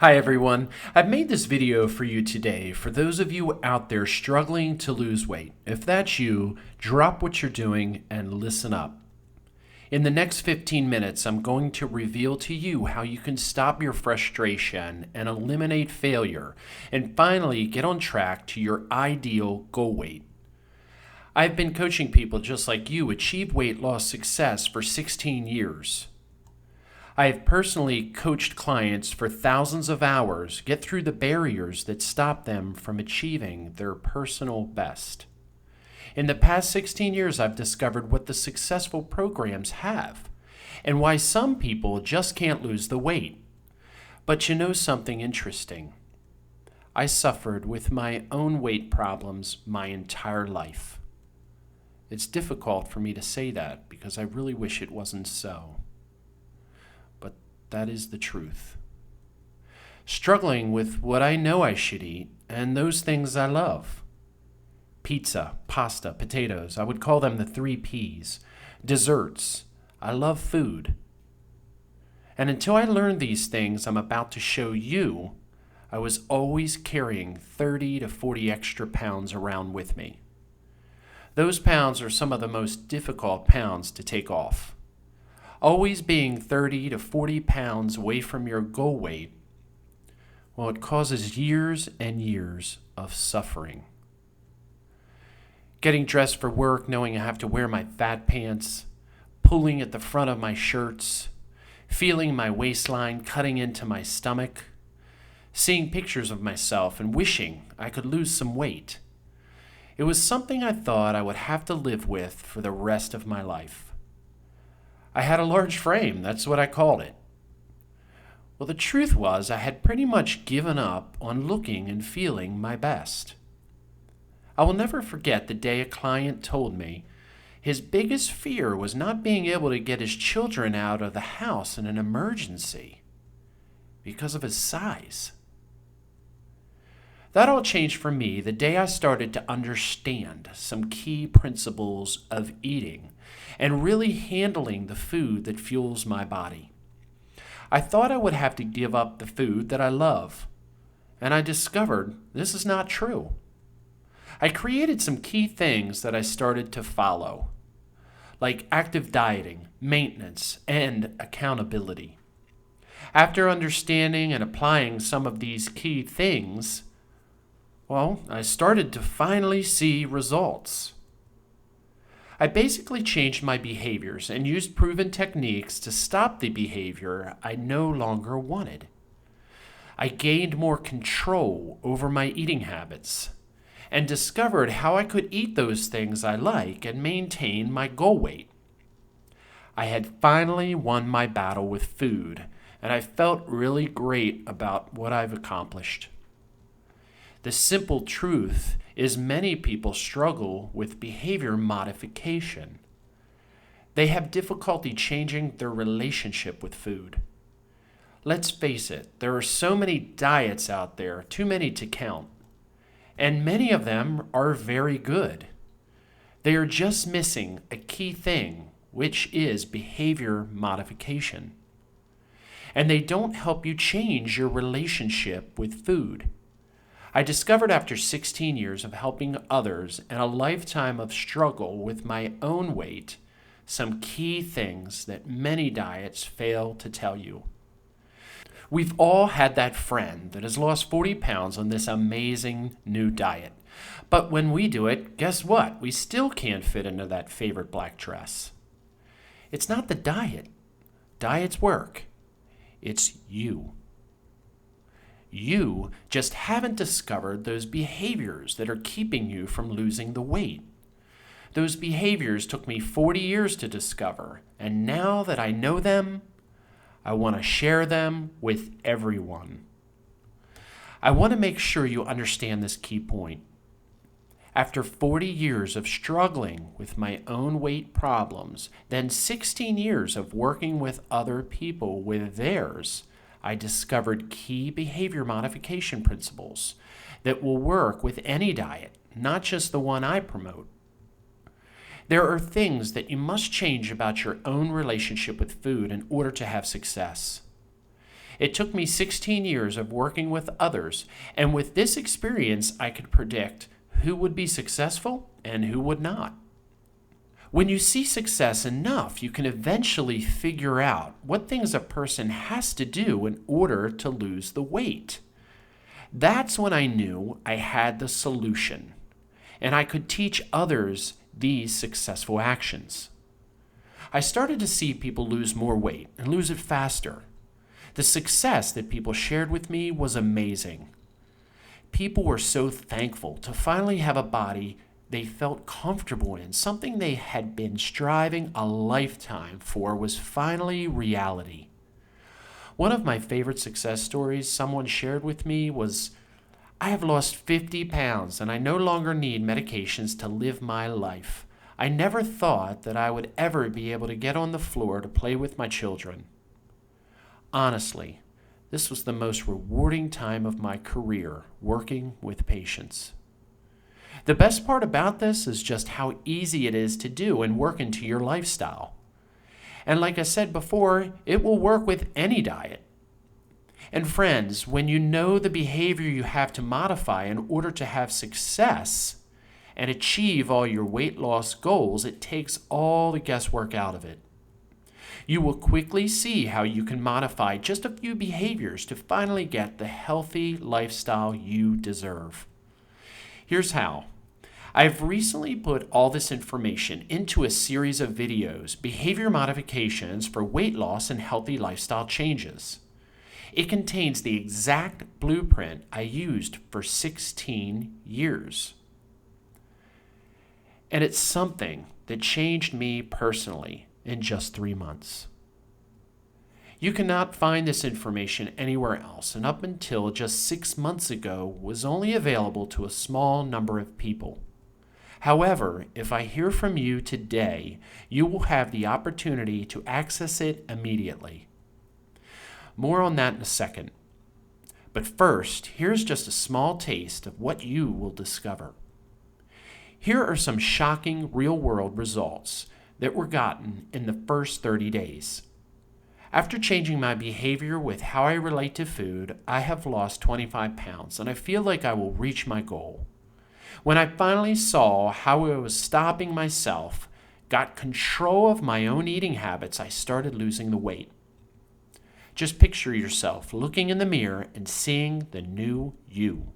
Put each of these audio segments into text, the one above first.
Hi everyone. I've made this video for you today for those of you out there struggling to lose weight. If that's you, drop what you're doing and listen up. In the next 15 minutes, I'm going to reveal to you how you can stop your frustration and eliminate failure and finally get on track to your ideal goal weight. I've been coaching people just like you achieve weight loss success for 16 years. I have personally coached clients for thousands of hours get through the barriers that stop them from achieving their personal best. In the past 16 years, I've discovered what the successful programs have and why some people just can't lose the weight. But you know something interesting? I suffered with my own weight problems my entire life. It's difficult for me to say that because I really wish it wasn't so. But that is the truth. Struggling with what I know I should eat and those things I love. Pizza, pasta, potatoes, I would call them the 3 Ps. Desserts, I love food. And until I learned these things I'm about to show you, I was always carrying 30 to 40 extra pounds around with me. Those pounds are some of the most difficult pounds to take off. Always being 30 to 40 pounds away from your goal weight, well, it causes years and years of suffering. Getting dressed for work knowing I have to wear my fat pants, pulling at the front of my shirts, feeling my waistline cutting into my stomach, seeing pictures of myself and wishing I could lose some weight. It was something I thought I would have to live with for the rest of my life. I had a large frame, that's what I called it. Well, the truth was I had pretty much given up on looking and feeling my best. I will never forget the day a client told me his biggest fear was not being able to get his children out of the house in an emergency because of his size. That all changed for me the day I started to understand some key principles of eating and really handling the food that fuels my body. I thought I would have to give up the food that I love, and I discovered this is not true. I created some key things that I started to follow, like active dieting, maintenance, and accountability. After understanding and applying some of these key things, well, I started to finally see results. I basically changed my behaviors and used proven techniques to stop the behavior I no longer wanted. I gained more control over my eating habits and discovered how I could eat those things I like and maintain my goal weight. I had finally won my battle with food, and I felt really great about what I've accomplished. The simple truth is many people struggle with behavior modification. They have difficulty changing their relationship with food. Let's face it, there are so many diets out there, too many to count, and many of them are very good. They are just missing a key thing, which is behavior modification. And they don't help you change your relationship with food. I discovered after 16 years of helping others and a lifetime of struggle with my own weight some key things that many diets fail to tell you. We've all had that friend that has lost 40 pounds on this amazing new diet. But when we do it, guess what? We still can't fit into that favorite black dress. It's not the diet. Diets work. It's you. You just haven't discovered those behaviors that are keeping you from losing the weight. Those behaviors took me 40 years to discover, and now that I know them, I want to share them with everyone. I want to make sure you understand this key point. After 40 years of struggling with my own weight problems, then 16 years of working with other people with theirs, I discovered key behavior modification principles that will work with any diet, not just the one I promote. There are things that you must change about your own relationship with food in order to have success. It took me 16 years of working with others, and with this experience, I could predict who would be successful and who would not. When you see success enough, you can eventually figure out what things a person has to do in order to lose the weight. That's when I knew I had the solution, and I could teach others these successful actions. I started to see people lose more weight and lose it faster. The success that people shared with me was amazing. People were so thankful to finally have a body they felt comfortable in. Something they had been striving a lifetime for was finally reality. One of my favorite success stories someone shared with me was, "I have lost 50 pounds and I no longer need medications to live my life. I never thought that I would ever be able to get on the floor to play with my children." Honestly, this was the most rewarding time of my career working with patients. The best part about this is just how easy it is to do and work into your lifestyle. And like I said before, it will work with any diet. And friends, when you know the behavior you have to modify in order to have success and achieve all your weight loss goals, it takes all the guesswork out of it. You will quickly see how you can modify just a few behaviors to finally get the healthy lifestyle you deserve. Here's how. I've recently put all this information into a series of videos, behavior modifications for weight loss and healthy lifestyle changes. It contains the exact blueprint I used for 16 years. And it's something that changed me personally in just 3 months. You cannot find this information anywhere else, and up until just 6 months ago was only available to a small number of people. However, if I hear from you today, you will have the opportunity to access it immediately. More on that in a second. But first, here's just a small taste of what you will discover. Here are some shocking real-world results that were gotten in the first 30 days. After changing my behavior with how I relate to food, I have lost 25 pounds, and I feel like I will reach my goal. When I finally saw how I was stopping myself, got control of my own eating habits, I started losing the weight. Just picture yourself looking in the mirror and seeing the new you.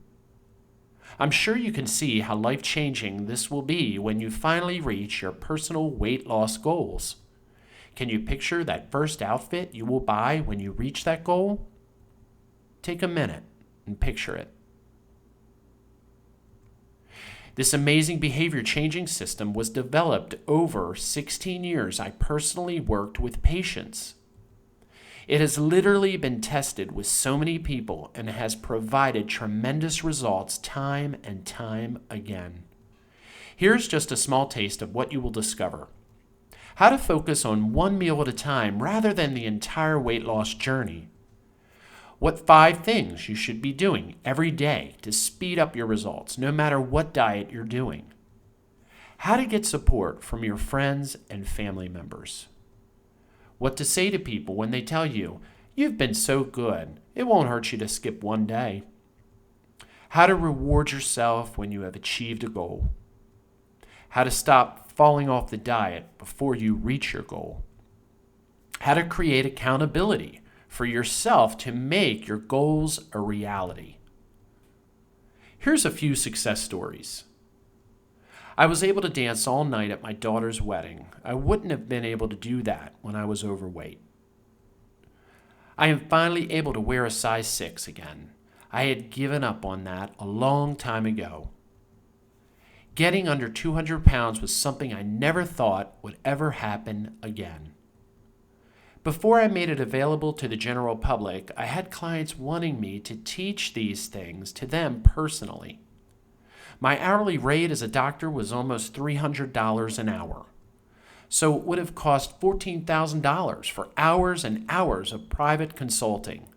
I'm sure you can see how life-changing this will be when you finally reach your personal weight loss goals. Can you picture that first outfit you will buy when you reach that goal? Take a minute and picture it. This amazing behavior changing system was developed over 16 years. I personally worked with patients. It has literally been tested with so many people and has provided tremendous results time and time again. Here's just a small taste of what you will discover. How to focus on one meal at a time rather than the entire weight loss journey. What 5 things you should be doing every day to speed up your results, no matter what diet you're doing. How to get support from your friends and family members. What to say to people when they tell you, "You've been so good, it won't hurt you to skip one day." How to reward yourself when you have achieved a goal. How to stop falling off the diet before you reach your goal. How to create accountability for yourself to make your goals a reality. Here's a few success stories. I was able to dance all night at my daughter's wedding. I wouldn't have been able to do that when I was overweight. I am finally able to wear a size 6 again. I had given up on that a long time ago. Getting under 200 pounds was something I never thought would ever happen again. Before I made it available to the general public, I had clients wanting me to teach these things to them personally. My hourly rate as a doctor was almost $300 an hour. So it would have cost $14,000 for hours and hours of private consulting.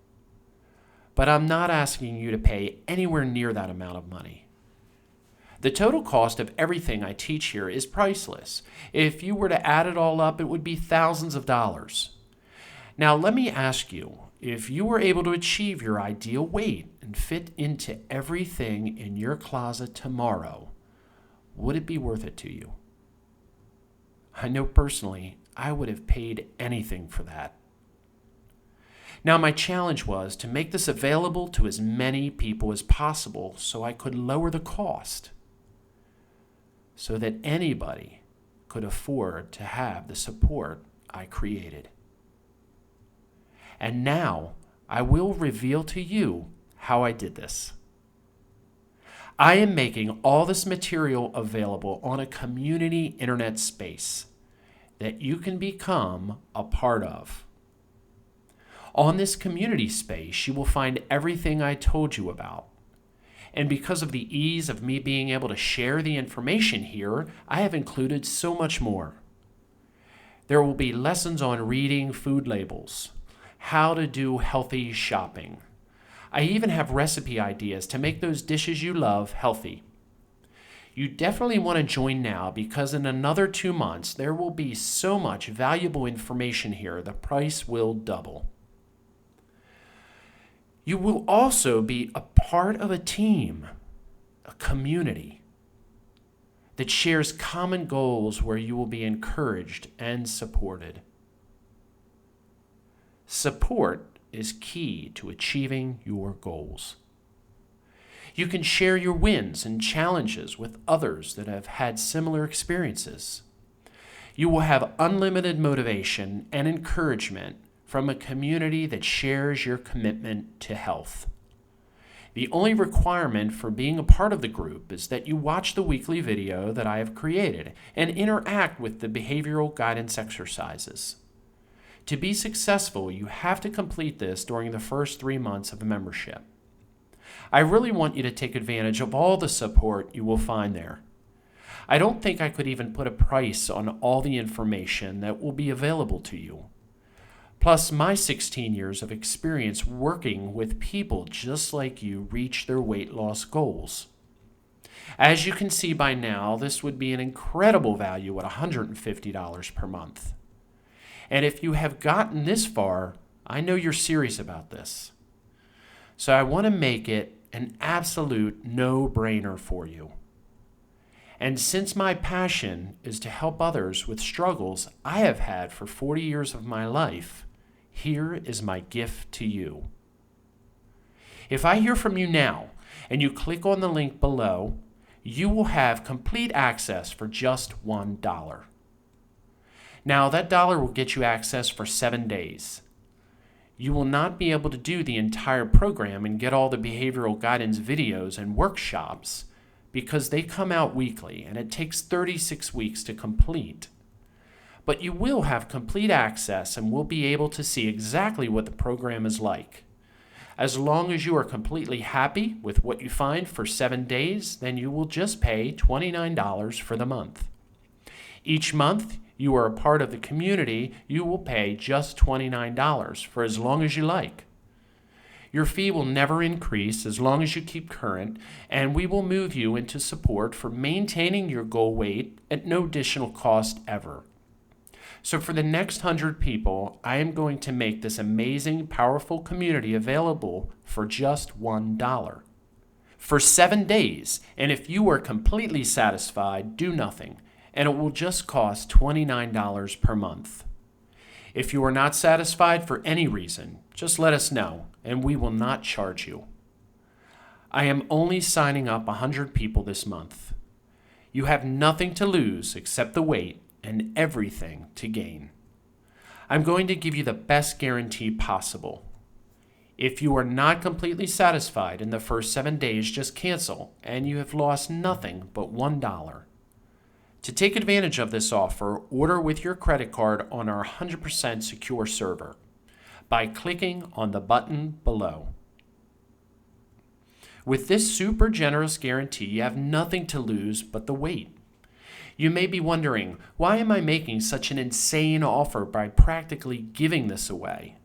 But I'm not asking you to pay anywhere near that amount of money. The total cost of everything I teach here is priceless. If you were to add it all up, it would be thousands of dollars. Now let me ask you, if you were able to achieve your ideal weight and fit into everything in your closet tomorrow, would it be worth it to you? I know personally, I would have paid anything for that. Now, my challenge was to make this available to as many people as possible so I could lower the cost so that anybody could afford to have the support I created. And now I will reveal to you how I did this. I am making all this material available on a community internet space that you can become a part of. On this community space, you will find everything I told you about. And because of the ease of me being able to share the information here, I have included so much more. There will be lessons on reading food labels, how to do healthy shopping. I even have recipe ideas to make those dishes you love healthy. You definitely want to join now because in another 2 months, there will be so much valuable information here, the price will double. You will also be a part of a team, a community that shares common goals where you will be encouraged and supported. Support is key to achieving your goals. You can share your wins and challenges with others that have had similar experiences. You will have unlimited motivation and encouragement from a community that shares your commitment to health. The only requirement for being a part of the group is that you watch the weekly video that I have created and interact with the behavioral guidance exercises. To be successful, you have to complete this during the first 3 months of membership. I really want you to take advantage of all the support you will find there. I don't think I could even put a price on all the information that will be available to you. Plus, my 16 years of experience working with people just like you reach their weight loss goals. As you can see by now, this would be an incredible value at $150 per month. And if you have gotten this far, I know you're serious about this. So I want to make it an absolute no-brainer for you. And since my passion is to help others with struggles I have had for 40 years of my life, here is my gift to you. If I hear from you now and you click on the link below, you will have complete access for just $1. Now, that dollar will get you access for 7 days. You will not be able to do the entire program and get all the behavioral guidance videos and workshops because they come out weekly and it takes 36 weeks to complete. But you will have complete access and will be able to see exactly what the program is like. As long as you are completely happy with what you find for 7 days, then you will just pay $29 for the month. Each month, you are a part of the community, you will pay just $29 for as long as you like. Your fee will never increase as long as you keep current, and we will move you into support for maintaining your goal weight at no additional cost ever. So for the next 100 people, I am going to make this amazing, powerful community available for just $1. For 7 days, and if you are completely satisfied, do nothing, and it will just cost $29 per month. If you are not satisfied for any reason, just let us know, and we will not charge you. I am only signing up 100 people this month. You have nothing to lose except the weight and everything to gain. I'm going to give you the best guarantee possible. If you are not completely satisfied in the first 7 days, just cancel, and you have lost nothing but $1. To take advantage of this offer, order with your credit card on our 100% secure server by clicking on the button below. With this super generous guarantee, you have nothing to lose but the weight. You may be wondering, why am I making such an insane offer by practically giving this away?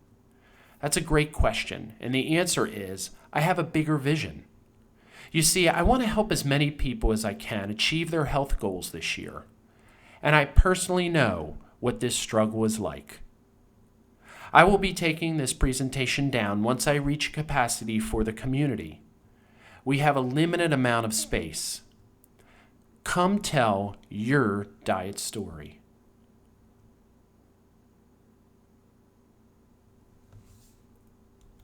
That's a great question, and the answer is, I have a bigger vision. You see, I want to help as many people as I can achieve their health goals this year, and I personally know what this struggle is like. I will be taking this presentation down once I reach capacity for the community. We have a limited amount of space. Come tell your diet story.